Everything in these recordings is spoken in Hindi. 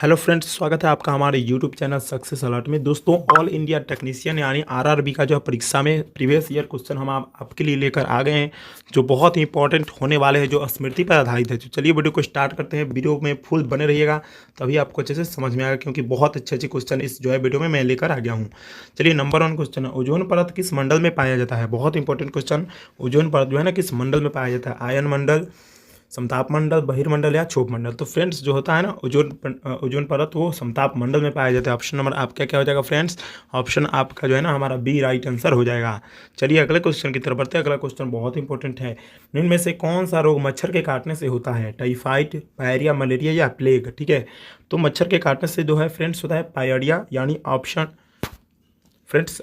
हेलो फ्रेंड्स, स्वागत है आपका हमारे यूट्यूब चैनल सक्सेस अलर्ट में। दोस्तों, ऑल इंडिया टेक्नीशियन यानी आरआरबी का जो है परीक्षा में प्रीवियस ईयर क्वेश्चन हम आपके लिए लेकर आ गए हैं, जो बहुत ही इंपॉर्टेंट होने वाले हैं, जो स्मृति पर आधारित है। तो चलिए वीडियो को स्टार्ट करते हैं। वीडियो में फुल बने रहिएगा, तभी आपको अच्छे से समझ में आएगा, क्योंकि बहुत अच्छे अच्छे क्वेश्चन इस जो है वीडियो में मैं लेकर आ गया हूँ। चलिए, नंबर 1 क्वेश्चन है, ओजोन परत किस मंडल में पाया जाता है? बहुत इंपॉर्टेंट क्वेश्चन। ओजोन परत जो है ना किस मंडल में पाया जाता है? आयन मंडल, समताप मंडल, बहिर्मंडल या क्षोभ मंडल? तो फ्रेंड्स, जो होता है ना ओजोन परत, वो समताप मंडल में पाया जाता है। ऑप्शन नंबर आपका क्या हो जाएगा फ्रेंड्स? ऑप्शन आपका जो है ना हमारा बी राइट आंसर हो जाएगा। चलिए अगले क्वेश्चन की तरफ बढ़ते हैं। अगला क्वेश्चन बहुत इंपॉर्टेंट है। निम्न में से कौन सा रोग मच्छर के काटने से होता है? टाइफाइड, पायरिया, मलेरिया या प्लेग? ठीक है, तो मच्छर के काटने से जो है फ्रेंड्स होता है पायरिया, यानी ऑप्शन फ्रेंड्स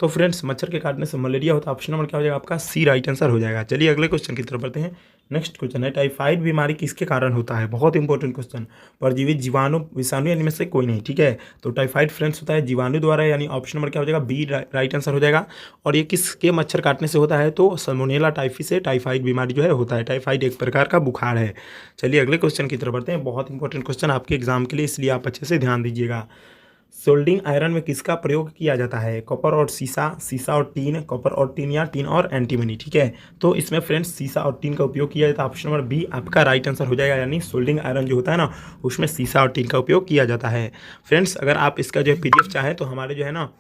तो फ्रेंड्स मच्छर के काटने से मलेरिया होता है। ऑप्शन नंबर क्या हो जाएगा आपका? सी राइट आंसर हो जाएगा। चलिए अगले क्वेश्चन की तरफ बढ़ते हैं। नेक्स्ट क्वेश्चन है, टाइफाइड बीमारी किसके कारण होता है? बहुत इंपॉर्टेंट क्वेश्चन। परजीवी, जीवाणु, विषाणु, यानी में से कोई नहीं। ठीक है, तो टाइफाइड फ्रेंड्स होता है जीवाणु द्वारा, यानी ऑप्शन नंबर क्या हो जाएगा? बी राइट आंसर हो जाएगा। और ये किसके मच्छर काटने से होता है? तो सल्मोनेला टाइफी से टाइफाइड बीमारी जो है होता है। टाइफाइड एक प्रकार का बुखार है। चलिए अगले क्वेश्चन की तरफ बढ़ते हैं। बहुत इंपॉर्टेंट क्वेश्चन आपके एग्जाम के लिए, इसलिए आप अच्छे से ध्यान दीजिएगा। सोल्डिंग आयरन में किसका प्रयोग किया जाता है? कॉपर और सीसा, सीसा और टीन, कॉपर और टीन या टीन और एंटीमनी? ठीक है, तो इसमें फ्रेंड्स सीसा और टीन का उपयोग किया जाता है। ऑप्शन नंबर बी आपका राइट आंसर हो जाएगा, यानी सोल्डिंग आयरन जो होता है ना, उसमें सीसा और टीन का उपयोग किया जाता है। फ्रेंड्स, अगर आप इसका जो है पीडीएफ चाहें तो हमारे जो है ना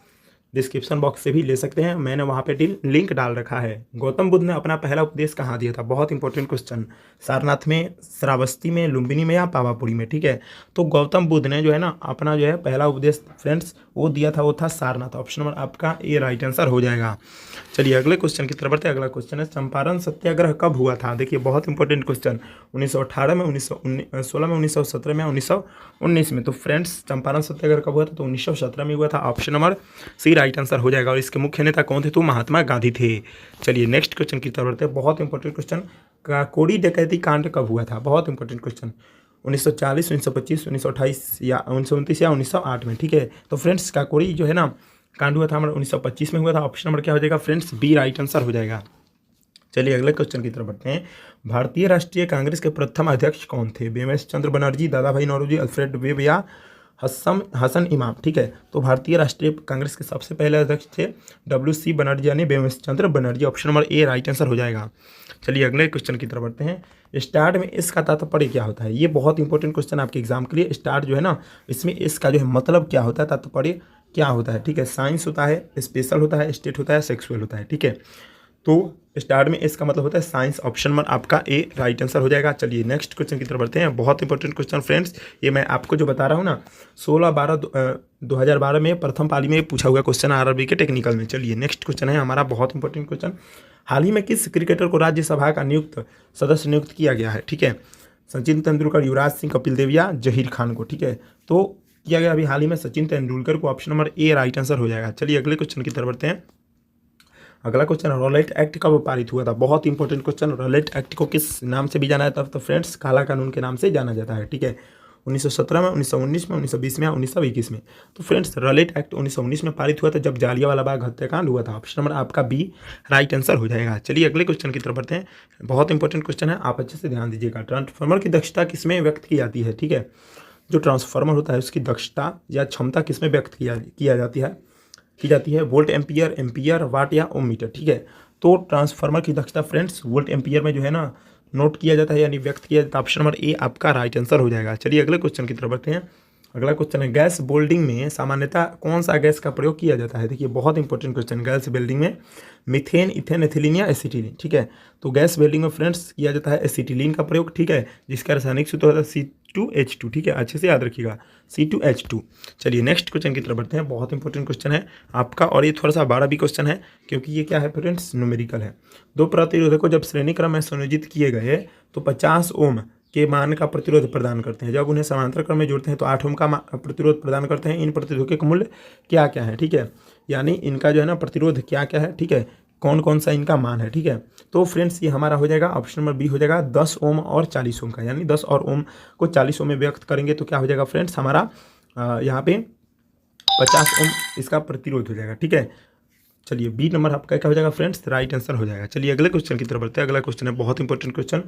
डिस्क्रिप्शन बॉक्स से भी ले सकते हैं, मैंने वहाँ पे लिंक डाल रखा है। गौतम बुद्ध ने अपना पहला उपदेश कहाँ दिया था? बहुत इंपॉर्टेंट क्वेश्चन। सारनाथ में, श्रावस्ती में, लुम्बिनी में या पावापुरी में? ठीक है, तो गौतम बुद्ध ने जो है ना अपना जो है पहला उपदेश फ्रेंड्स वो दिया था, वो था सारनाथ। ऑप्शन नंबर आपका ए राइट आंसर हो जाएगा। चलिए अगले क्वेश्चन की तरफ बढ़ते हैं। अगला क्वेश्चन है, चंपारण सत्याग्रह कब हुआ था? देखिए बहुत इंपॉर्टेंट क्वेश्चन। 1918 में, 1916 में, 1917 में, 1919 में? तो फ्रेंड्स चंपारण सत्याग्रह कब हुआ था? तो 1917 में हुआ था। Option number C right answer हो जाएगा। और इसके मुख्य नेता कौन थे? तो महात्मा गांधी थे। चलिए नेक्स्ट क्वेश्चन की तरफ बढ़ते हैं। बहुत इंपॉर्टेंट क्वेश्चन, काकोरी डकैती कांड कब हुआ था? बहुत इंपॉर्टेंट क्वेश्चन। 1940, 1925, 1928 या 1929 या 1908 में? ठीक है, तो फ्रेंड्स काकोरी जो है ना कांड हुआ था हमारा 1925 में हुआ था। ऑप्शन नंबर क्या हो जाएगा फ्रेंड्स? बी राइट आंसर हो जाएगा। चलिए अगले क्वेश्चन की तरफ बढ़ते हैं। भारतीय राष्ट्रीय कांग्रेस के प्रथम अध्यक्ष कौन थे? बीएमएस चंद्र बनर्जी, दादा भाई नौरोजी, अल्फ्रेड वेब या हसन इमाम? ठीक है, तो भारतीय राष्ट्रीय कांग्रेस के सबसे पहले अध्यक्ष थे WC बनर्जी, यानी BMS Chandra Banerjee. Option number A right answer हो जाएगा। चलिए अगले क्वेश्चन की तरफ बढ़ते हैं। स्टार्ट में इसका तात्पर्य क्या होता है? ये बहुत इंपॉर्टेंट क्वेश्चन आपके एग्जाम के लिए। स्टार्ट जो है ना, इसमें इसका जो है मतलब क्या होता है, तात्पर्य क्या होता है? ठीक है, साइंस होता है, स्पेशल होता है, स्टेट होता है, सेक्सुअल होता है। ठीक है, तो स्टार्ट में इसका मतलब होता है साइंस। ऑप्शन नंबर आपका ए राइट आंसर हो जाएगा। चलिए नेक्स्ट क्वेश्चन की तरफ बढ़ते हैं। बहुत इंपॉर्टेंट क्वेश्चन फ्रेंड्स, ये मैं आपको जो बता रहा हूँ ना 16/12/2012 में प्रथम पाली में पूछा हुआ क्वेश्चन आरआरबी के टेक्निकल में। चलिए नेक्स्ट क्वेश्चन है हमारा बहुत इंपॉर्टेंट क्वेश्चन। हाल ही में किस क्रिकेटर को राज्यसभा का सदस्य नियुक्त किया गया है? ठीक है, सचिन तेंदुलकर, युवराज सिंह, कपिल देव या जहीर खान को? ठीक है, तो किया गया अभी हाल ही में सचिन तेंदुलकर को। Option number A right answer हो जाएगा। चलिए अगले क्वेश्चन की तरफ बढ़ते हैं। अगला क्वेश्चन, रॉलेट एक्ट कब पारित हुआ था? बहुत इंपॉर्टेंट क्वेश्चन। रॉलेट एक्ट को किस नाम से भी जाना जाता है? तो फ्रेंड्स काला कानून के नाम से जाना जाता है। ठीक है, 1917 में, 1919 में, 1920 में या 1921 में? तो फ्रेंड्स रॉलेट एक्ट 1919 में पारित हुआ था, जब जालियांवाला बाग हत्याकांड हुआ था। ऑप्शन नंबर आपका बी राइट आंसर हो जाएगा। चलिए अगले क्वेश्चन की तरफ बढ़ते हैं। बहुत इंपॉर्टेंट क्वेश्चन है, आप अच्छे से ध्यान दीजिएगा। ट्रांसफार्मर की दक्षता किसमें व्यक्त की जाती है? ठीक है, जो ट्रांसफार्मर होता है उसकी दक्षता या क्षमता किसमें व्यक्त किया जाती है? वोल्ट एम्पियर, एम्पियर, वाट या ओम मीटर? ठीक है, तो ट्रांसफार्मर की दक्षता फ्रेंड्स वोल्ट एम्पियर में जो है ना नोट किया जाता है, यानी व्यक्त किया जाता है। ऑप्शन नंबर ए आपका राइट आंसर हो जाएगा। चलिए अगले क्वेश्चन की तरफ बढ़ते हैं। अगला क्वेश्चन है, गैस वेल्डिंग में सामान्यतः कौन सा गैस का प्रयोग किया जाता है? देखिए बहुत इंपॉर्टेंट क्वेश्चन। गैस वेल्डिंग में मीथेन, इथेन, एथिलीन या एसिटिलीन? ठीक है, तो गैस वेल्डिंग में फ्रेंड्स किया जाता है एसिटिलीन का प्रयोग। ठीक है, जिसका रासायनिक सूत्र होता है C2H2। ठीक है, अच्छे से याद रखिएगा, C2H2। चलिए नेक्स्ट क्वेश्चन की तरफ बढ़ते हैं। बहुत इंपॉर्टेंट क्वेश्चन है आपका, और ये थोड़ा सा 12 क्वेश्चन है, क्योंकि ये क्या है फ्रेंड्स? न्यूमेरिकल है। दो प्रतिरोधकों जब श्रेणी क्रम में संयोजित किए गए तो 50 ओम के मान का प्रतिरोध प्रदान करते हैं। जब उन्हें समांतर क्रम में जोड़ते हैं तो 8 ओम का प्रतिरोध प्रदान करते हैं। इन प्रतिरोधकों का मूल्य क्या क्या है? ठीक है, यानी इनका जो है ना प्रतिरोध क्या क्या है? ठीक है, कौन कौन सा इनका मान है? ठीक है, तो फ्रेंड्स ये हमारा हो जाएगा ऑप्शन नंबर बी हो जाएगा 10 ओम और 40 ओम का, यानी 10 और ओम को 40 ओम में व्यक्त करेंगे तो क्या हो जाएगा फ्रेंड्स? हमारा यहाँ पे 50 ओम इसका प्रतिरोध हो जाएगा। ठीक है, चलिए बी नंबर आपका क्या हो जाएगा फ्रेंड्स? राइट आंसर हो जाएगा। चलिए अगले क्वेश्चन की तरफ बढ़ते हैं। अगला क्वेश्चन है बहुत इंपॉर्टेंट क्वेश्चन।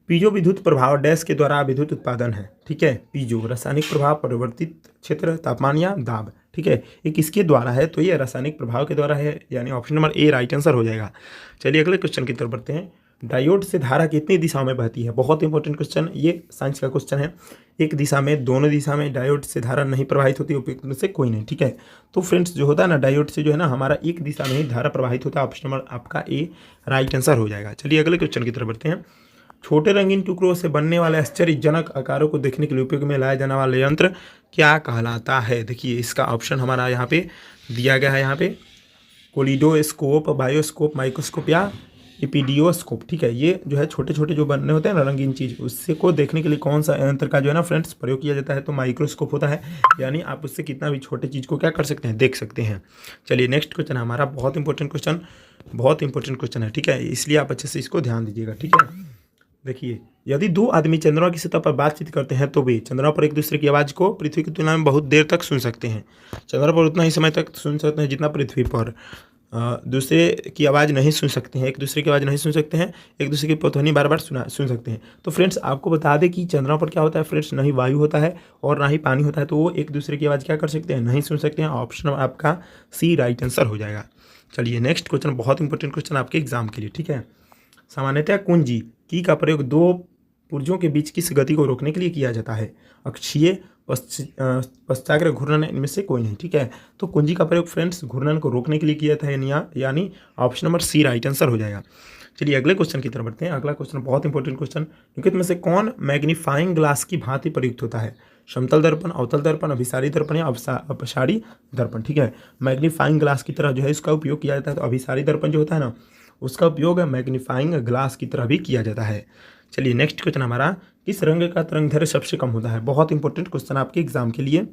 पीजो विद्युत प्रभाव डैश के द्वारा विद्युत उत्पादन है। ठीक है, पीजो रासायनिक प्रभाव, परिवर्तित क्षेत्र, तापमान या दाब। ठीक है, ये किसके द्वारा है, तो ये रासायनिक प्रभाव के द्वारा है, यानी option number A right answer हो जाएगा। चलिए अगले क्वेश्चन की तरफ बढ़ते हैं। डायोड से धारा कितनी दिशाओं में बहती है? बहुत इंपॉर्टेंट क्वेश्चन, ये साइंस का क्वेश्चन है। एक दिशा में, दोनों दिशा में डायोड से धारा नहीं प्रवाहित होती, उपयुक्त में से कोई नहीं। ठीक है, तो फ्रेंड्स जो होता है ना, डायोड से जो है ना हमारा एक दिशा में ही धारा प्रवाहित होता है। ऑप्शन नंबर आपका ए राइट आंसर हो जाएगा। चलिए अगले क्वेश्चन की तरफ बढ़ते हैं। छोटे रंगीन टुकड़ों से बनने वाले आश्चर्यजनक आकारों को देखने के लिए उपयोग में लाया जाने वाला यंत्र क्या कहलाता है? देखिए इसका ऑप्शन हमारा यहाँ पे दिया गया है, यहाँ पे कोलिडोस्कोप, बायोस्कोप, माइक्रोस्कोप या इपीडियोस्कोप। ठीक है, ये जो है छोटे छोटे जो बनने होते हैं ना रंगीन चीज़, उससे को देखने के लिए कौन सा यंत्र का जो है ना फ्रेंड्स प्रयोग किया जाता है? तो माइक्रोस्कोप होता है, यानी आप उससे कितना भी छोटे चीज़ को क्या कर सकते हैं, देख सकते हैं। चलिए नेक्स्ट क्वेश्चन हमारा बहुत इंपॉर्टेंट क्वेश्चन है। ठीक है, इसलिए आप अच्छे से इसको ध्यान दीजिएगा। ठीक है, देखिए यदि दो आदमी चंद्रमा की सतह पर बातचीत करते हैं तो वे चंद्रमा पर एक दूसरे की आवाज़ को पृथ्वी की तुलना में बहुत देर तक सुन सकते हैं। चंद्रमा पर उतना ही समय तक सुन सकते हैं जितना पृथ्वी पर दूसरे की आवाज़ नहीं सुन सकते हैं, एक दूसरे की आवाज़ नहीं सुन सकते हैं, एक दूसरे की पोतवनी बार बार सुन सकते हैं। तो फ्रेंड्स आपको बता दें कि चंद्रमा पर क्या होता है फ्रेंड्स, ना ही वायु होता है और ना ही पानी होता है, तो वो एक दूसरे की आवाज़ क्या कर सकते हैं, नहीं सुन सकते हैं। ऑप्शन आपका सी राइट आंसर हो जाएगा। चलिए नेक्स्ट क्वेश्चन, बहुत इंपॉर्टेंट क्वेश्चन आपके एग्जाम के लिए। ठीक है, सामान्यतः कुंजी की का प्रयोग दो पुर्जों के बीच किस गति को रोकने के लिए किया जाता है? अक्षीय, पश्चाग्र, घूर्णन, इनमें से कोई नहीं। ठीक है, तो कुंजी का प्रयोग फ्रेंड्स घूर्णन को रोकने के लिए किया था, यानी option number C right answer हो जाएगा। चलिए अगले क्वेश्चन की तरफ बढ़ते हैं। अगला क्वेश्चन बहुत इंपॉर्टेंट क्वेश्चन, निम्नलिखित में से कौन मैग्नीफाइंग ग्लास की भांति प्रयुक्त होता है? समतल दर्पण, अवतल दर्पण, अभिसारी दर्पण या अपसारी दर्पण। ठीक है, मैग्नीफाइंग ग्लास की तरह जो है इसका उपयोग किया जाता है। तो अभिसारी दर्पण जो होता है ना, उसका उपयोग मैग्नीफाइंग ग्लास की तरह भी किया जाता है। चलिए नेक्स्ट क्वेश्चन हमारा, किस रंग का तरंगदैर्घ्य सबसे कम होता है? बहुत इंपॉर्टेंट क्वेश्चन आपके एग्जाम के लिए।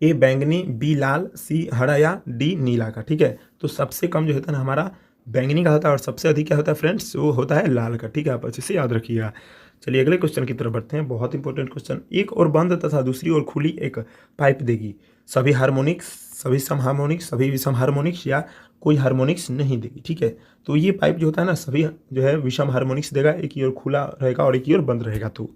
ए बैंगनी, बी लाल, सी हरा या डी नीला का। ठीक है, तो सबसे कम जो होता है ना हमारा बैंगनी का होता है और सबसे अधिक क्या होता है फ्रेंड्स, वो होता है लाल का। ठीक है, आप अच्छे से याद रखिएगा। चलिए अगले क्वेश्चन की तरफ बढ़ते हैं। बहुत इंपॉर्टेंट क्वेश्चन, एक और बंद तथा दूसरी ओर खुली एक पाइप देगी, सभी हार्मोनिक्स, सभी सम हार्मोनिक्स, सभी विषम हार्मोनिक्स या कोई हार्मोनिक्स नहीं देगी। ठीक है, तो ये पाइप जो होता है ना सभी जो है विषम हार्मोनिक्स देगा, एक ही ओर खुला रहेगा और एक ही ओर बंद रहेगा। तो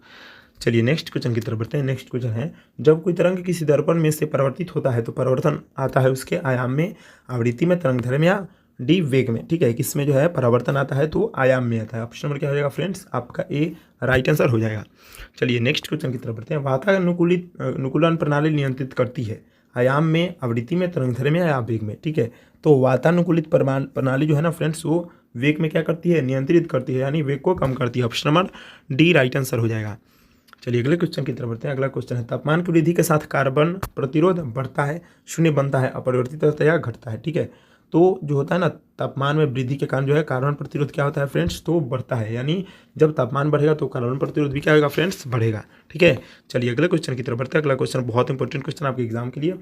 चलिए नेक्स्ट क्वेश्चन की तरफ बढ़ते हैं। नेक्स्ट क्वेश्चन है, जब कोई तरंग किसी दर्पण में से परिवर्तित होता है तो परिवर्तन आता है उसके आयाम में, आवृत्ति में, तरंगदैर्घ्य में या डी वेग में। ठीक है, किसमें जो है परिवर्तन आता है तो आयाम में आता है। ऑप्शन नंबर क्या हो जाएगा फ्रेंड्स, आपका ए राइट आंसर हो जाएगा। चलिए नेक्स्ट क्वेश्चन की तरफ बढ़ते हैं। वातानुकूलन प्रणाली नियंत्रित करती है आयाम में, आवृत्ति में, तरंगदैर्घ्य में या वेग में। ठीक है, तो वातानुकूलित प्रणाली जो है ना फ्रेंड्स, वो वेग में क्या करती है, नियंत्रित करती है, यानी वेग को कम करती है। Option number D right answer हो जाएगा। चलिए अगले क्वेश्चन की तरफ बढ़ते हैं। अगला क्वेश्चन है, तापमान की वृद्धि के साथ कार्बन प्रतिरोध बढ़ता है, शून्य बनता है, अपरिवर्तित रहता है या घटता है? ठीक है, तो जो होता है ना तापमान में वृद्धि के कारण जो है कार्बन प्रतिरोध क्या होता है फ्रेंड्स, तो बढ़ता है, यानी जब तापमान बढ़ेगा तो कार्बन प्रतिरोध भी क्या होगा फ्रेंड्स, बढ़ेगा। ठीक है, चलिए अगले क्वेश्चन की तरफ बढ़ते हैं। अगला क्वेश्चन बहुत इंपॉर्टेंट क्वेश्चन आपके एग्जाम के लिए।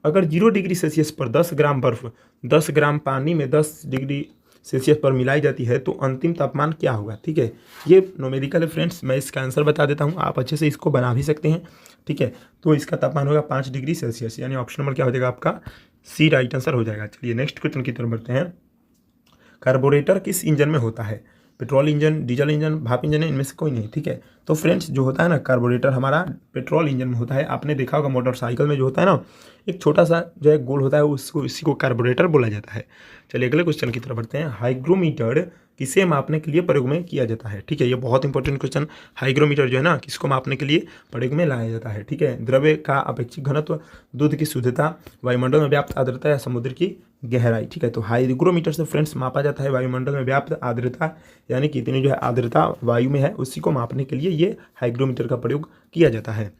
अगर 0 डिग्री सेल्सियस पर 10 ग्राम बर्फ 10 ग्राम पानी में 10 डिग्री सेल्सियस पर मिलाई जाती है तो अंतिम तापमान क्या होगा? ठीक है, ये न्यूमेरिकल है फ्रेंड्स, मैं इसका आंसर बता देता हूँ, आप अच्छे से इसको बना भी सकते हैं। ठीक है, तो इसका तापमान होगा 5 डिग्री सेल्सियस, यानी ऑप्शन नंबर क्या हो जाएगा आपका सी राइट आंसर हो जाएगा। चलिए नेक्स्ट क्वेश्चन की तरफ बढ़ते हैं। कार्बोरेटर किस इंजन में होता है? पेट्रोल इंजन, डीजल इंजन, भाप इंजन है, इनमें से कोई नहीं। ठीक है, तो फ्रेंड्स जो होता है ना कार्बोरेटर हमारा पेट्रोल इंजन में होता है। आपने देखा होगा मोटरसाइकिल में जो होता है ना एक छोटा सा जो है गोल होता है, उसको इसी को कार्बोरेटर बोला जाता है। चलिए अगले क्वेश्चन की तरफ बढ़ते हैं। हाइग्रोमीटर किसे मापने के लिए प्रयोग में किया जाता है? ठीक है, ये बहुत इंपॉर्टेंट क्वेश्चन। हाइग्रोमीटर जो है ना किसको मापने के लिए प्रयोग में लाया जाता है? ठीक है, द्रव्य का अपेक्षित घनत्व, दूध की शुद्धता, वायुमंडल में व्याप्त आर्द्रता या समुद्र की गहराई। ठीक है, तो हाइग्रोमीटर से फ्रेंड्स मापा जाता है वायुमंडल में व्याप्त आर्द्रता, यानी कितनी जो है आर्द्रता वायु में है, उसी को मापने के लिए ये हाइग्रोमीटर का प्रयोग किया जाता है।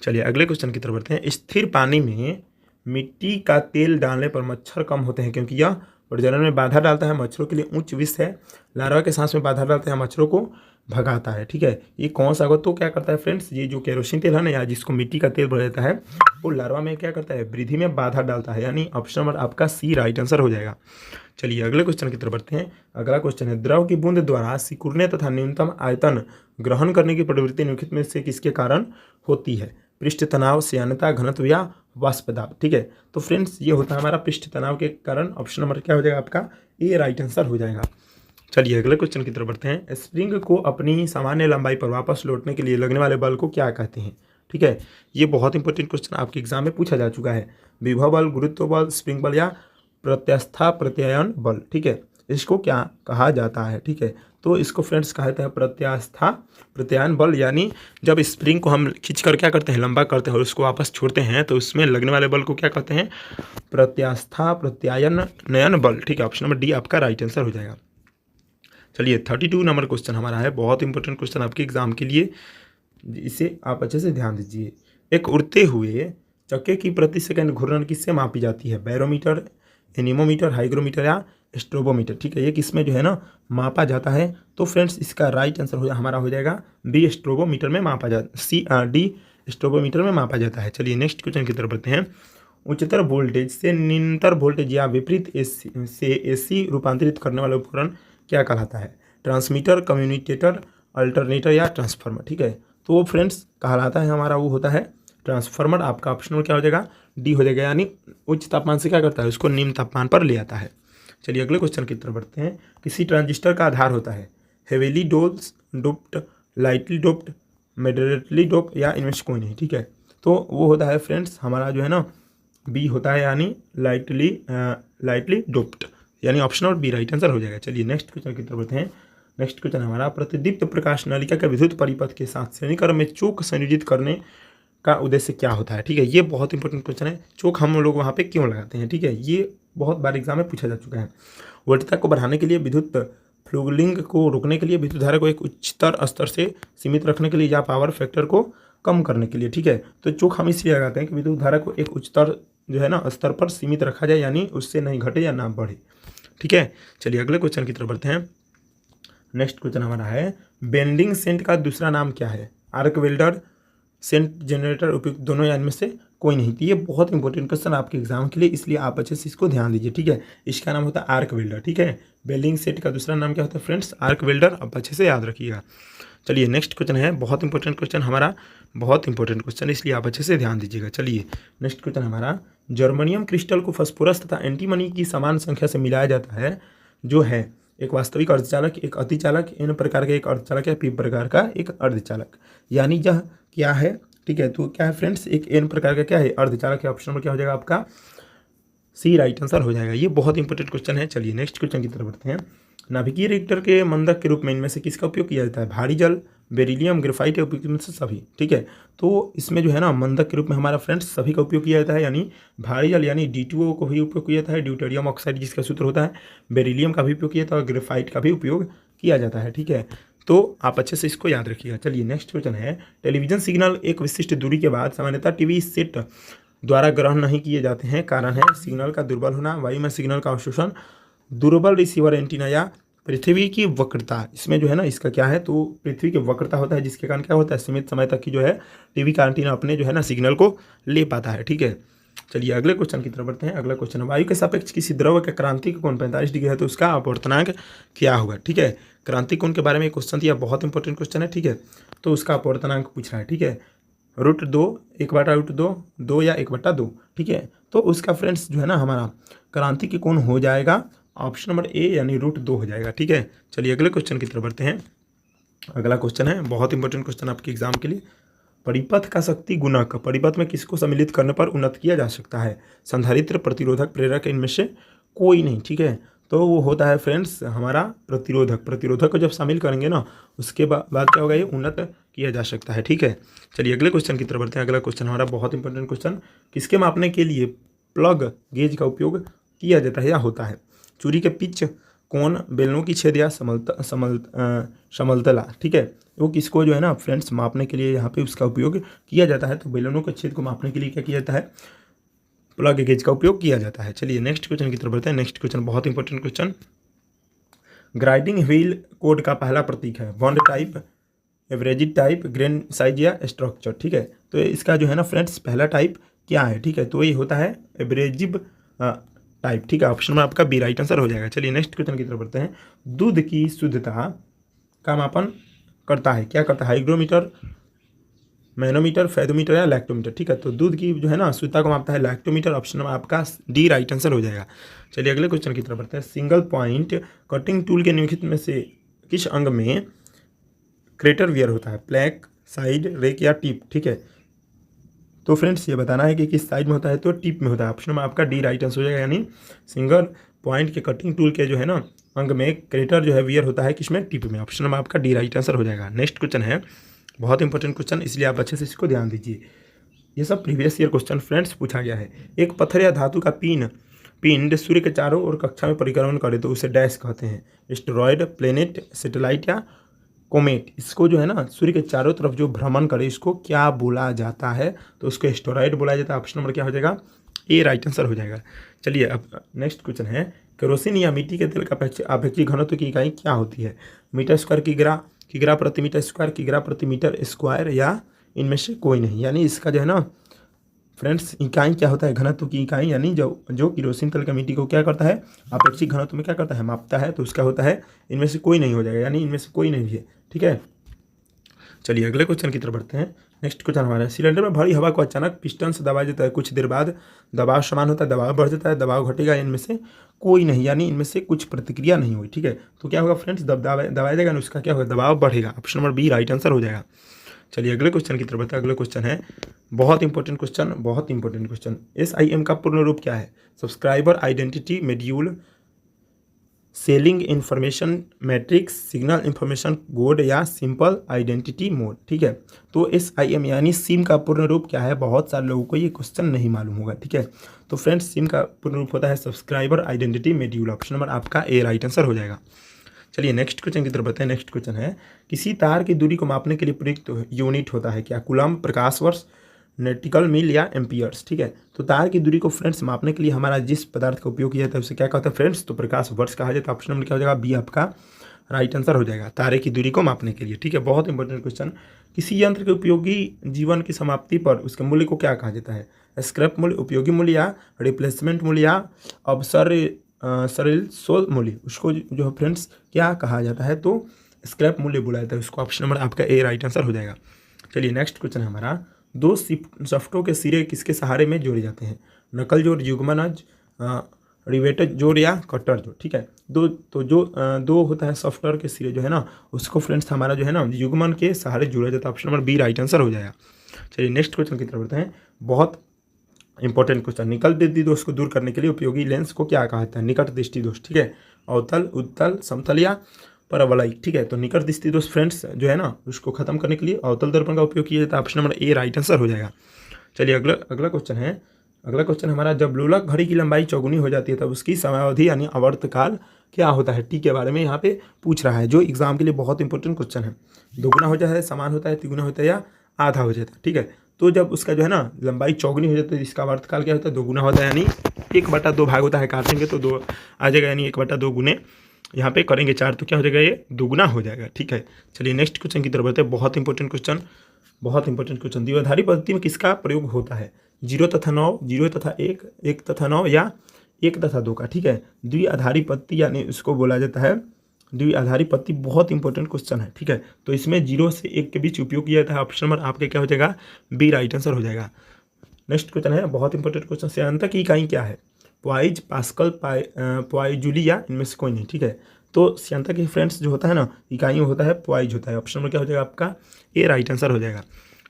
चलिए अगले क्वेश्चन की तरफ बढ़ते हैं। स्थिर पानी में मिट्टी का तेल डालने पर मच्छर कम होते हैं क्योंकि यह प्रजनन में बाधा डालता है, मच्छरों के लिए उच्च विष है, लार्वा के सांस में बाधा डालता है, मच्छरों को भगाता है। ठीक है, ये कौन सा होगा? तो क्या करता है फ्रेंड्स, ये जो केरोसिन तेल है ना या जिसको मिट्टी का तेल बोला जाता है, वो लार्वा में क्या करता है, वृद्धि में बाधा डालता है, यानी ऑप्शन नंबर आपका सी राइट आंसर हो जाएगा। चलिए अगले क्वेश्चन की तरफ बढ़ते हैं। अगला क्वेश्चन है, द्रव की बूंद द्वारा सिकुड़ने तथा न्यूनतम आयतन ग्रहण करने की प्रवृत्ति निम्नलिखित में से किसके कारण होती है? पृष्ठ तनाव, श्यानता, घनत्व या वाष्प दाब। ठीक है, तो फ्रेंड्स ये होता है हमारा पृष्ठ तनाव के कारण। ऑप्शन नंबर क्या हो जाएगा आपका ए राइट आंसर हो जाएगा। चलिए अगले क्वेश्चन की तरफ बढ़ते हैं। स्प्रिंग को अपनी सामान्य लंबाई पर वापस लौटने के लिए लगने वाले बल को क्या कहते हैं? ठीक है, ये बहुत इंपॉर्टेंट क्वेश्चन आपके एग्जाम में पूछा जा चुका है। विभव बल, गुरुत्व बल, स्प्रिंग बल या प्रत्यास्था प्रत्यायन बल। ठीक है, इसको क्या कहा जाता है? ठीक है, तो इसको फ्रेंड्स कहते हैं प्रत्यास्था प्रत्यायन बल। यानी जब स्प्रिंग को हम खींच कर क्या करते हैं, लंबा करते हैं और उसको वापस छोड़ते हैं, तो उसमें लगने वाले बल को क्या कहते हैं? प्रत्यास्था प्रत्यायन नयन बल। ठीक है, ऑप्शन नंबर डी आपका राइट आंसर हो जाएगा। चलिए 32 नंबर क्वेश्चन हमारा है, बहुत इंपॉर्टेंट क्वेश्चन आपके एग्जाम के लिए, इसे आप अच्छे से ध्यान दीजिए। एक उड़ते हुए चक्के की प्रति सेकंड घूर्णन किससे मापी जाती है? बैरोमीटर, एनीमोमीटर, हाइग्रोमीटर या स्ट्रोबोमीटर। ठीक है, ये किसमें जो है ना मापा जाता है? तो फ्रेंड्स इसका राइट आंसर हमारा हो जाएगा बी, स्ट्रोबोमीटर में मापा जाता, डी स्ट्रोबोमीटर में मापा जाता है। चलिए नेक्स्ट क्वेश्चन की तरफ बढ़ते हैं। उच्चतर वोल्टेज से निम्नतर वोल्टेज या विपरीत एसी रूपांतरित करने वाला उपकरण क्या कहलाता है? ट्रांसमीटर, कम्युनिकेटर, अल्टरनेटर या ट्रांसफार्मर। ठीक है, तो वो फ्रेंड्स कहलाता है हमारा, वो होता है ट्रांसफार्मर। आपका ऑप्शनल क्या हो जाएगा? डी हो जाएगा। यानी उच्च तापमान से क्या करता है, उसको निम्न तापमान पर ले आता है। चलिए अगले क्वेश्चन की तरफ बढ़ते हैं। किसी ट्रांजिस्टर का आधार होता है heavily doped, lightly doped, moderately doped या इनमें से कोई नहीं। ठीक है, तो वो होता है फ्रेंड्स हमारा जो है ना बी होता है, यानी लाइटली डोप्ड, यानी ऑप्शन और बी राइट आंसर हो जाएगा। चलिए नेक्स्ट क्वेश्चन की तरफ बढ़ते हैं। नेक्स्ट क्वेश्चन हमारा, प्रतिदीप्त प्रकाश नलिका के विद्युत परिपथ के साथ श्रेणीक्रम में चोक संयोजित करने का उद्देश्य क्या होता है? ठीक है, ये बहुत इंपॉर्टेंट क्वेश्चन है। चोक हम लोग वहाँ पे क्यों लगाते हैं? ठीक है, ये बहुत बार एग्जाम में पूछा जा चुका है। वोल्टता को बढ़ाने के लिए, विद्युत फ्लूलिंग को रोकने के लिए, विद्युत धारा को एक उच्चतर स्तर से सीमित रखने के लिए या पावर फैक्टर को कम करने के लिए। ठीक है, तो चोक हम इसलिए लगाते हैं कि विद्युत धारा को एक उच्चतर जो है ना स्तर पर सीमित रखा जाए, यानी उससे नहीं घटे या ना बढ़े। ठीक है, चलिए अगले क्वेश्चन की तरफ बढ़ते हैं। नेक्स्ट क्वेश्चन हमारा है, बेंडिंग सेंट का दूसरा नाम क्या है? आर्क वेल्डर, सेंट जनरेटर, उपयुक्त दोनों या इनमें से कोई नहीं। तो ये बहुत इंपॉर्टेंट क्वेश्चन आपके एग्जाम के लिए, इसलिए आप अच्छे से इसको ध्यान दीजिए। ठीक है, इसका नाम होता है आर्क वेल्डर। ठीक है, बेंडिंग सेट का दूसरा नाम क्या होता है फ्रेंड्स? Arc welder. आप अच्छे से याद रखिएगा। चलिए नेक्स्ट क्वेश्चन है, बहुत इंपॉर्टेंट क्वेश्चन हमारा, बहुत इंपॉर्टेंट क्वेश्चन, इसलिए आप अच्छे से ध्यान दीजिएगा। चलिए नेक्स्ट क्वेश्चन हमारा, जर्मनियम क्रिस्टल को फास्फोरस तथा एंटीमनी की समान संख्या से मिलाया जाता है, जो है एक वास्तविक अर्धचालक, एक अतिचालक, एन प्रकार का एक अर्धचालक या पी प्रकार का एक अर्धचालक। यानी यह क्या है? ठीक है, तो क्या है फ्रेंड्स? एक एन प्रकार का क्या है? अर्धचालक है। ऑप्शन में क्या हो जाएगा आपका? सी राइट आंसर हो जाएगा। ये बहुत इंपॉर्टेंट क्वेश्चन है। चलिए नेक्स्ट क्वेश्चन की तरफ बढ़ते हैं। नाभिकीय रिएक्टर के मंदक के रूप में इनमें से किसका उपयोग किया जाता है? भारी जल, बेरिलियम, ग्रेफाइट या उपयुक्त में से सभी। ठीक है, तो इसमें जो है ना मंदक के रूप में हमारा फ्रेंड्स सभी का उपयोग किया जाता है, यानी भारी जल यानी D2O को भी उपयोग किया जाता है, ड्यूटेरियम ऑक्साइड जिसका सूत्र होता है, बेरिलियम का भी उपयोग किया जाता है और ग्रेफाइट का भी उपयोग किया जाता है। ठीक है, तो आप अच्छे से इसको याद रखिएगा। चलिए नेक्स्ट क्वेश्चन है, टेलीविजन सिग्नल एक विशिष्ट दूरी के बाद सामान्यतः टीवी सेट द्वारा ग्रहण नहीं किए जाते हैं। कारण है सिग्नल का दुर्बल होना, वायु में सिग्नल का अवशोषण, दुर्बल रिसीवर एंटीना या पृथ्वी की वक्रता। इसमें जो है ना इसका क्या है? तो पृथ्वी की वक्रता होता है, जिसके कारण क्या होता है? सीमित समय तक की जो है टीवी का एंटीना अपने जो है ना सिग्नल को ले पाता है। ठीक है, चलिए अगले क्वेश्चन की तरफ बढ़ते हैं। अगला क्वेश्चन, वायु के सापेक्ष किसी द्रव के क्रांतिक कोण 45 डिग्री है तो उसका अपवर्तनांक क्या होगा? ठीक है, क्रांतिक कोण के बारे में क्वेश्चन दिया, बहुत इंपॉर्टेंट क्वेश्चन है। ठीक है, तो उसका अपवर्तनांक पूछ रहा है। ठीक है, √2, 1/√2, 2 या 1/2। ठीक है, तो उसका फ्रेंड्स जो है ना हमारा क्रांतिक कोण हो जाएगा ऑप्शन नंबर ए, यानी √2 हो जाएगा। ठीक है, चलिए अगले क्वेश्चन की तरफ बढ़ते हैं। अगला क्वेश्चन है, बहुत इंपॉर्टेंट क्वेश्चन आपके एग्जाम के लिए, परिपथ का शक्ति गुणक परिपथ में किसको सम्मिलित करने पर उन्नत किया जा सकता है? संधारित्र, प्रतिरोधक, प्रेरक, इनमें से कोई नहीं। ठीक है, तो वो होता है फ्रेंड्स हमारा प्रतिरोधक। प्रतिरोधक को जब शामिल करेंगे ना उसके बाद क्या होगा? ये उन्नत किया जा सकता है। ठीक है, चलिए अगले क्वेश्चन की तरफ बढ़ते हैं। अगला क्वेश्चन हमारा बहुत इंपॉर्टेंट क्वेश्चन, किसके मापने के लिए प्लग गेज का उपयोग किया जाता है या होता है? चूड़ी के पिच, कोण, बेलनों की छेद या समतला। ठीक है, वो किसको जो है ना फ्रेंड्स मापने के लिए यहाँ पे उसका उपयोग किया जाता है? तो बेलनों के छेद को मापने के लिए क्या किया जाता है? प्लग गेज का उपयोग किया जाता है। चलिए नेक्स्ट क्वेश्चन की तरफ बढ़ते हैं। नेक्स्ट क्वेश्चन बहुत important question, grinding wheel code का पहला प्रतीक है bond type, averaged type, grain size या स्ट्रक्चर। ठीक है, तो इसका जो है ना फ्रेंड्स पहला टाइप क्या है? ठीक है, तो ये होता है एवरेजिव टाइप। ठीक है, ऑप्शन में आपका बी राइट आंसर हो जाएगा। चलिए नेक्स्ट क्वेश्चन की तरफ बढ़ते हैं। दूध की शुद्धता का मापन करता है, क्या करता है? हाइग्रोमीटर, मैनोमीटर, फेदोमीटर या लैक्टोमीटर। ठीक है, तो दूध की जो है ना शुद्धता को मापता है लैक्टोमीटर। ऑप्शन नंबर आपका डी राइट आंसर हो जाएगा। चलिए अगले क्वेश्चन की तरफ बढ़ते हैं। सिंगल पॉइंट कटिंग टूल के निम्नलिखित में से किस अंग में क्रेटर वियर होता है? प्लैक, साइड, रेक या टिप। ठीक है, तो फ्रेंड्स ये बताना है कि किस साइड में होता है, तो टिप में होता है। ऑप्शन में आपका डी राइट आंसर हो जाएगा, यानी सिंगल पॉइंट के कटिंग टूल के जो है ना अंग में क्रेटर जो है वियर होता है किसमें? टिप में। ऑप्शन में आपका डी राइट आंसर हो जाएगा। नेक्स्ट क्वेश्चन है बहुत इंपॉर्टेंट क्वेश्चन, इसलिए आप अच्छे से इसको ध्यान दीजिए। ये सब प्रीवियस ईयर क्वेश्चन फ्रेंड्स पूछा गया है। एक पत्थर या धातु का पिंड सूर्य के चारों ओर कक्षा में परिक्रमण करे तो उसे डैश कहते हैं? एस्टेरॉयड, प्लेनेट, सैटेलाइट या कोमेट। इसको जो है ना सूर्य के चारों तरफ जो भ्रमण करे इसको क्या बोला जाता है? तो उसको एस्टेरॉयड बोला जाता है। ऑप्शन नंबर क्या हो जाएगा? ए राइट आंसर हो जाएगा। चलिए अब नेक्स्ट क्वेश्चन है, केरोसिन या मिट्टी के तेल का अपेक्षित घनत्व की इकाई क्या होती है? मीटर स्क्वायर, किग्रा प्रति मीटर स्क्वायर, किग्रा प्रति मीटर स्क्वायर या इनमें से कोई नहीं। यानी इसका जो है ना फ्रेंड्स इकाई क्या होता है? घनत्व की इकाई, यानी जो केरोसिन तेल का मिट्टी को क्या करता है? अपेक्षित घनत्व में क्या करता है? मापता है। तो उसका होता है इनमें से कोई नहीं हो जाएगा, यानी इनमें से कोई नहीं है। ठीक है, चलिए अगले क्वेश्चन की तरफ बढ़ते हैं। नेक्स्ट क्वेश्चन हमारा, सिलेंडर में भरी हवा को अचानक पिस्टन से दबाया जाता है, कुछ देर बाद दबाव समान होता है, दबाव बढ़ जाता है, दबाव घटेगा, इनमें से कोई नहीं, यानी इनमें से कुछ प्रतिक्रिया नहीं हुई। ठीक है, तो क्या होगा फ्रेंड्स? दबाया जाएगा ना, उसका क्या होगा? दबाव बढ़ेगा। Option number B right answer हो जाएगा। चलिए अगले क्वेश्चन की तरफ बढ़ते हैं। अगले क्वेश्चन है बहुत इंपॉर्टेंट क्वेश्चन। SIM का पूर्ण रूप क्या है? Subscriber identity module, selling information matrix, signal information code या सिंपल आइडेंटिटी मोड। ठीक है, तो SIM यानी सिम का पूर्ण रूप क्या है? बहुत सारे लोगों को ये क्वेश्चन नहीं मालूम होगा। ठीक है, तो फ्रेंड्स सिम का पूर्ण रूप होता है subscriber identity module. Option number आपका ए राइट आंसर हो जाएगा। चलिए नेक्स्ट क्वेश्चन की तरफ बढ़ते हैं। नेक्स्ट क्वेश्चन है, किसी तार की दूरी को मापने के लिए प्रयुक्त यूनिट होता है क्या? कूलम्ब, प्रकाश वर्ष, नेटिकल मील या एम्पियर्स। ठीक है, तो तार की दूरी को फ्रेंड्स मापने के लिए हमारा जिस पदार्थ का उपयोग किया जाता है उसे क्या कहते हैं फ्रेंड्स? तो प्रकाश वर्ष कहा जाता है। ऑप्शन नंबर क्या हो जाएगा? बी आपका राइट आंसर हो जाएगा, तारे की दूरी को मापने के लिए। ठीक है, बहुत इंपॉर्टेंट क्वेश्चन। किसी यंत्र के उपयोगी जीवन की समाप्ति पर उसके मूल्य को क्या कहा जाता है? स्क्रैप मूल्य, उपयोगी मूल्य या रिप्लेसमेंट मूल्य या सरिल मूल्य। उसको जो है फ्रेंड्स क्या कहा जाता है? तो स्क्रैप मूल्य बोला जाता है उसको। ऑप्शन नंबर आपका ए राइट आंसर हो जाएगा। चलिए नेक्स्ट क्वेश्चन है हमारा, दो शाफ्टों के सिरे किसके सहारे में जोड़े जाते हैं? नकल जोड़, युग्मनज, रिवेटेड जोड़ या कटर जोड़। ठीक है, दो होता है सॉफ्टवेयर के सिरे जो है ना उसको फ्रेंड्स हमारा जो है ना युग्मन के सहारे जोड़ा जाता है। Option number B right answer हो जाएगा। चलिए नेक्स्ट क्वेश्चन की तरफ बढ़ते हैं। बहुत इंपॉर्टेंट क्वेश्चन, निकट दृष्टि दोष को दूर करने के लिए उपयोगी लेंस को क्या कहा जाता है? निकट दृष्टि दोष। ठीक है, अवतल, उत्तल, समतल या परवलयिक। ठीक है, तो निकट दृष्टि दोष फ्रेंड्स जो है ना उसको खत्म करने के लिए अवतल दर्पण का उपयोग किया जाता है। Option number A right answer हो जाएगा। चलिए अगला क्वेश्चन है। अगला क्वेश्चन हमारा, जब लोलक घड़ी की लंबाई चौगुनी हो जाती है तब उसकी समयावधि यानी आवर्तकाल क्या होता है? टी के बारे में यहाँ पे पूछ रहा है, जो एग्जाम के लिए बहुत इंपॉर्टेंट क्वेश्चन है। दोगुना हो जाता है, समान होता है, तिगुना होता है या आधा हो जाता है? ठीक है, तो जब उसका जो है ना लंबाई चौगुनी हो जाती है इसका आवर्तकाल क्या होता है? दोगुना होता है, यानी 1/2 भाग होता है, काटेंगे तो 2 आ जाएगा, यानी 1/2 गुने यहाँ पे करेंगे 4 तो क्या हो जाएगा? ये दुगुना हो जाएगा। ठीक है, चलिए नेक्स्ट क्वेश्चन की तरफ बढ़ते हैं। बहुत इंपॉर्टेंट क्वेश्चन। द्विआधारी पद्धति में किसका प्रयोग होता है? 0 तथा 9, 0 तथा 1, 1 तथा 9 या 1 तथा 2 का। ठीक है, द्विआधारी पद्धति यानी उसको बोला जाता है द्विआधारी पद्धति। बहुत इंपॉर्टेंट क्वेश्चन है। ठीक है, तो इसमें 0 से 1 के बीच उपयोग किया जाता है। ऑप्शन नंबर आपके क्या हो जाएगा? बी राइट आंसर हो जाएगा। नेक्स्ट क्वेश्चन है बहुत इंपॉर्टेंट क्वेश्चन, श्यानता की इकाई क्या है? पॉइज, पास्कल, पॉइजूली या इनमें से कोई नहीं। ठीक है, तो श्यानता की फ्रेंड्स जो होता है ना इकाई होता है पॉइज होता है। ऑप्शन नंबर क्या हो जाएगा आपका? ए राइट आंसर हो जाएगा।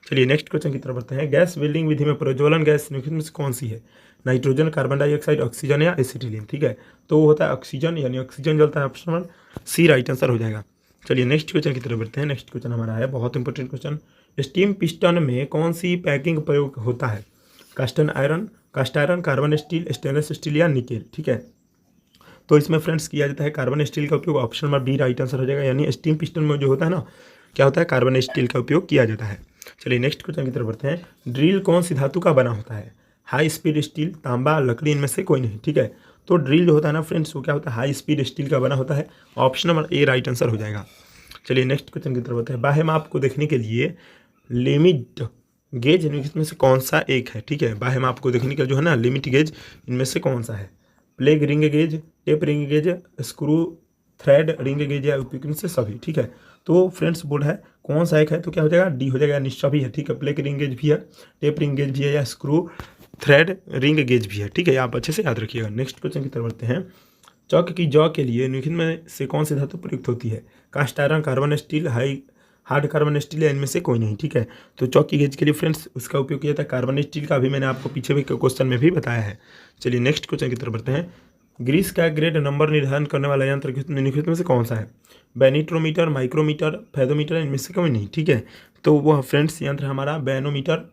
चलिए नेक्स्ट क्वेश्चन की तरफ बढ़ते हैं। गैस वेल्डिंग विधि में प्रज्वलन गैस निम्नलिखित में से कौन सी है? नाइट्रोजन, कार्बन डाइऑक्साइड, ऑक्सीजन या एसिटिलीन। ठीक है, तो वो होता है ऑक्सीजन, यानी ऑक्सीजन जलता है। Option number C right answer हो जाएगा। चलिए नेक्स्ट क्वेश्चन की तरफ बढ़ते हैं। नेक्स्ट क्वेश्चन हमारा है बहुत इंपॉर्टेंट क्वेश्चन, स्टीम पिस्टन में कौन सी पैकिंग प्रयोग होता है? Cast iron, carbon steel, stainless steel या निकेल। ठीक है, तो इसमें फ्रेंड्स किया जाता है कार्बन स्टील का उपयोग। Option number B right answer हो जाएगा, यानी स्टीम पिस्टन में जो होता है ना क्या होता है? कार्बन स्टील का उपयोग किया जाता है। चलिए नेक्स्ट क्वेश्चन की तरफ बढ़ते हैं। ड्रिल कौन सी धातु का बना होता है? हाई स्पीड स्टील, तांबा, लकड़ी, इनमें से कोई नहीं। ठीक है, तो ड्रिल जो होता है ना फ्रेंड्स वो क्या होता है? हाई स्पीड स्टील का बना होता है। Option number A right answer हो जाएगा। चलिए नेक्स्ट क्वेश्चन की तरफ बढ़ते हैं। बाह्य माप को देखने के लिए लिमिट गेज इनमें से कौन सा एक है? ठीक है, बाह्य माप को देखने के जो है ना लिमिट गेज इनमें से कौन सा है? Plague ring gauge, tape ring gauge, screw thread, ring gauge या उपयुक्त में से सभी, ठीक है। तो फ्रेंड्स बोर्ड है कौन सा एक है, तो क्या हो जाएगा, डी हो जाएगा, यानी सभी है, ठीक है। प्लेग रिंग गेज भी है, टेप रिंग गेज भी है, या स्क्रू थ्रेड रिंग गेज भी है, ठीक है। आप अच्छे से याद रखिएगा। नेक्स्ट क्वेश्चन की तरफ बढ़ते हैं। चौक की जौ के लिए निम्नलिखित में से कौन सी धातु प्रयुक्त होती है? Cast iron, carbon steel, hard carbon steel, या इनमें से कोई नहीं, ठीक है। तो चौक की गेज के लिए फ्रेंड्स उसका उपयोग किया था कार्बन स्टील का, अभी मैंने आपको पीछे भी क्वेश्चन में भी बताया है। चलिए नेक्स्ट क्वेश्चन की तरफ बढ़ते हैं। ग्रीस का ग्रेड नंबर निर्धारण करने वाला यंत्र निम्नलिखित में से कौन सा है? बैनीट्रोमीटर, माइक्रोमीटर, फेदोमीटर, इनमें से कोई नहीं, ठीक है। तो वह फ्रेंड्स यंत्र हमारा बैनीट्रोमीटर,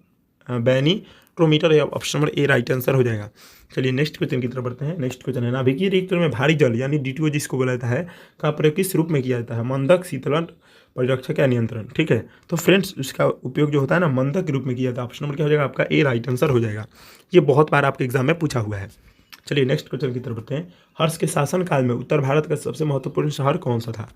या option number A right answer हो जाएगा। चलिए नेक्स्ट क्वेश्चन की तरफ बढ़ते हैं। नेक्स्ट क्वेश्चन है, नाभिकीय रिएक्टर में भारी जल यानी D2O जिसको बोला जाता है का प्रयोग किस रूप में किया जाता है? मंदक, शीतलन, परिरक्षक या नियंत्रण, ठीक है। तो फ्रेंड्स उसका उपयोग जो होता है ना, मंदक के रूप में किया जाता है। ऑप्शन नंबर क्या हो जाएगा आपका ए राइट आंसर हो जाएगा। ये बहुत बार आपके एग्जाम में पूछा हुआ है। चलिए नेक्स्ट क्वेश्चन की तरफ बढ़ते हैं। हर्ष के शासनकाल में उत्तर भारत का सबसे महत्वपूर्ण शहर कौन सा था?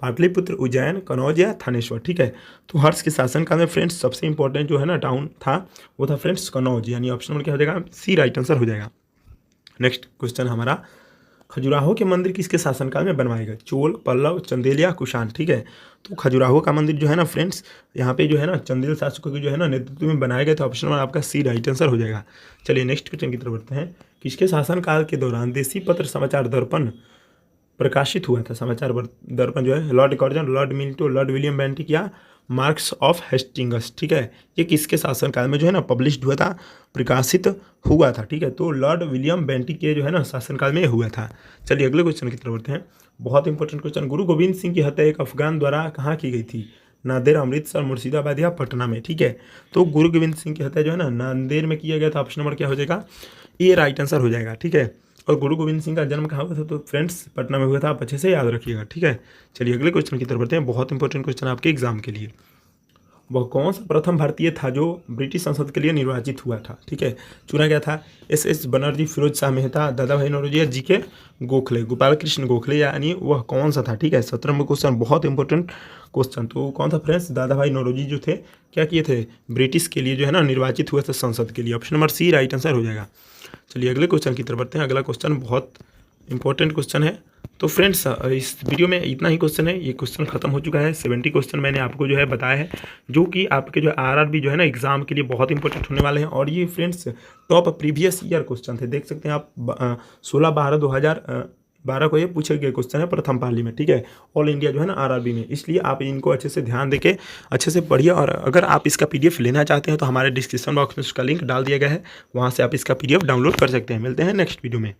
पाटलिपुत्र, उज्जैन, कनौज या थानेश्वर, ठीक है। तो हर्ष के शासनकाल में फ्रेंड्स सबसे इंपॉर्टेंट जो है ना टाउन था वो था फ्रेंड्स कनौज, यानी ऑप्शन नंबर क्या हो जाएगा, सी राइट आंसर हो जाएगा। नेक्स्ट क्वेश्चन हमारा, खजुराहो के मंदिर किसके शासनकाल में बनवाए गए? चोल, पल्लव, चंदेल या कुषाण, ठीक है। तो खजुराहो का मंदिर जो है ना फ्रेंड्स, यहाँ पे जो है ना चंदेल शासकों के जो है ना नेतृत्व में बनाए गए थे। ऑप्शन नंबर आपका सी राइट आंसर हो जाएगा। चलिए नेक्स्ट क्वेश्चन की तरफ बढ़ते हैं। किसके शासनकाल के दौरान देसी पत्र समाचार दर्पण प्रकाशित हुआ था? समाचार दर्पण जो है lord Curzon, lord Minto, lord William Bentinck या मार्क्स ऑफ हेस्टिंग्स, ठीक है। ये किसके शासनकाल में जो है ना पब्लिश्ड हुआ था, प्रकाशित हुआ था, ठीक है। तो लॉर्ड विलियम बेंटिक के जो है ना शासनकाल में हुआ था। चलिए अगले क्वेश्चन की तरफ बढ़ते हैं। बहुत इंपॉर्टेंट क्वेश्चन, गुरु गोविंद सिंह की हत्या एक अफगान द्वारा कहाँ की गई थी? नांदेड़, अमृतसर, मुर्शिदाबाद या पटना में, ठीक है। तो गुरु गोविंद सिंह की हत्या जो है ना नांदेड़ में किया गया था। ऑप्शन नंबर क्या हो जाएगा, ये राइट आंसर हो जाएगा, ठीक है। और गुरु गोविंद सिंह का जन्म कहाँ हुआ था? तो फ्रेंड्स पटना में हुआ था, आप अच्छे से याद रखिएगा, ठीक है। चलिए अगले क्वेश्चन की तरफ बढ़ते हैं। बहुत इंपॉर्टेंट क्वेश्चन आपके एग्जाम के लिए। वह कौन सा प्रथम भारतीय था जो ब्रिटिश संसद के लिए निर्वाचित हुआ था, ठीक है। चुना गया था एस बनर्जी, फिरोज शाह मेहता, दादा भाई नौरोजी या GK गोखले, गोपाल कृष्ण गोखले, यानी वह कौन सा था, ठीक है। 17वां क्वेश्चन बहुत इंपॉर्टेंट क्वेश्चन। तो कौन था फ्रेंड्स? दादा भाई नौरोजी जो थे क्या किए थे, ब्रिटिश के लिए जो है ना निर्वाचित हुए थे संसद के लिए। Option number C right answer हो जाएगा। चलिए अगले क्वेश्चन की तरफ बढ़ते हैं। अगला क्वेश्चन बहुत इंपॉर्टेंट क्वेश्चन है। तो फ्रेंड्स इस वीडियो में इतना ही क्वेश्चन है, ये क्वेश्चन खत्म हो चुका है। 70 क्वेश्चन मैंने आपको जो है बताया है, जो कि आपके जो RRB जो है ना एग्जाम के लिए बहुत इंपॉर्टेंट होने वाले हैं। और ये friends top previous year question थे, देख सकते हैं आप। 16/12/2012 को ये पूछे गए क्वेश्चन है प्रथम पाली में, ठीक है, ऑल इंडिया जो है ना RRB में। इसलिए आप इनको अच्छे से ध्यान देके अच्छे से पढ़िए। और अगर आप इसका PDF लेना चाहते हैं तो हमारे डिस्क्रिप्शन बॉक्स में उसका लिंक डाल दिया गया है, वहाँ से आप इसका PDF डाउनलोड कर सकते हैं। मिलते हैं नेक्स्ट वीडियो में।